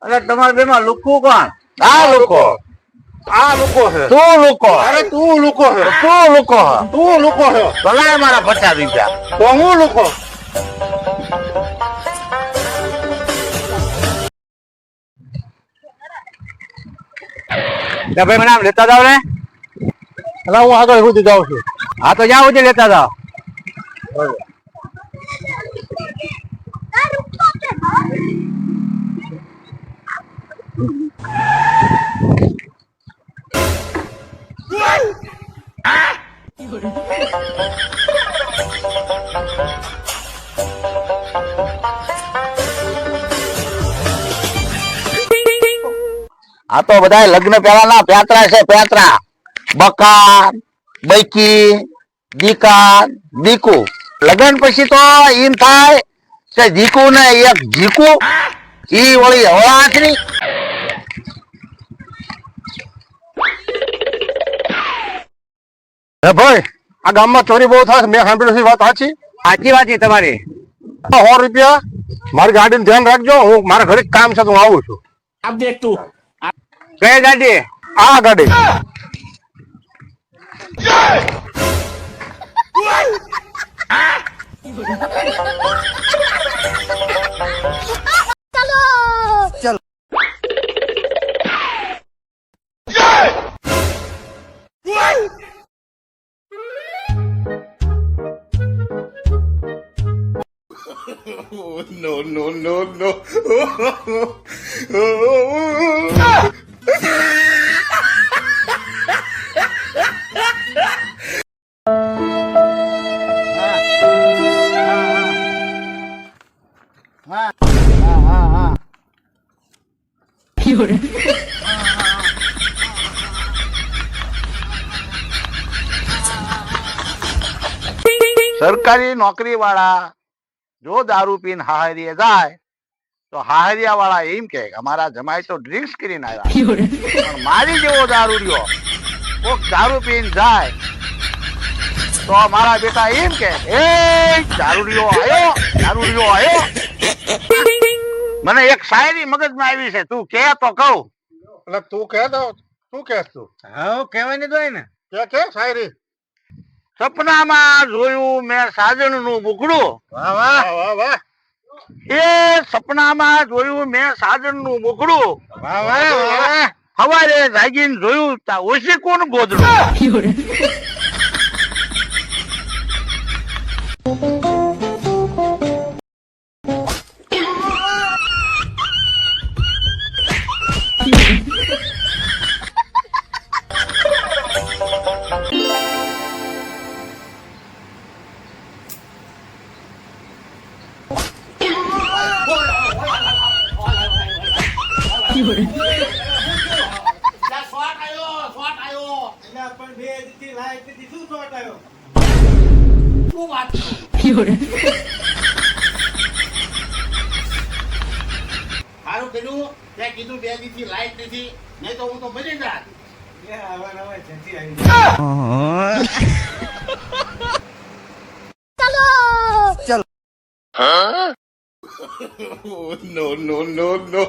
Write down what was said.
અરે તમારા બેમાં લુકવું કોણ? આ લોકો છે. તું લોકો અરે તું લુકો છે. તું લોકો તું લુકો છે. ભલાય મારા 50 રૂપિયા. તો હું લુકો. ભાઈ મને આમ લેતા જાવ ને. એટલે હું આગળ સુધી જાઉં છું. હા તો જ્યાં સુધી લેતા જાવ. આ તો બધા લગ્ન પહેલાના પ્યાત્રા છે. પ્યાત્રા બકા બૈકી દીકા દીકુ. લગ્ન પછી તો એમ થાય કે દીકુ ને એક જીકુ ઈ વળી હવાથની. હે ભાઈ, આ ગામમાં ચોરી બહુ થાય. મેં સાંભળ્યું છે, વાત સાચી? સાચી વાત છે તમારી. 100 રૂપિયા મારી ગાડીનું ધ્યાન રાખજો. હું મારા ઘરે કામ છે તો હું આવું છું. अब देख तू કઈ ગાડી? આ ગાડી. no no no no સરકારી નોકરી વાળા જો દારૂ પીને હાહરીએ જાય તો હાહરિયા વાળા એમ કે અમારા જમાઈ તો ડ્રિંક્સ કરીને આવ્યા. પણ મારી જેવો દારૂ રહ્યો કોક દારૂ પીને જાય તો મારા બેટા એમ કે એ દારૂડિયો આયો, દારૂડિયો આયો. મને એક શાયરી મગજમાં આવી છે, તું કે તો કહું. એટલે તું કહે તો શું કહેશ તું? હા કહેવાય ને તો ને. કે શાયરી. સપનામાં જોયું મેં સાજણનું મુખડું. વાહ વાહ વાહ વાહ એ સપનામાં જોયું મેં સાજણનું મુખડું. વાહ વાહ વાહ. સવારે જાગીને જોયું તા ઓછી કોણ ગોદડું. સારું કર્યું તે કીધું 2 દીથી લાઈટ નથી, નહીં તો હું તો મરી જાત. no no no no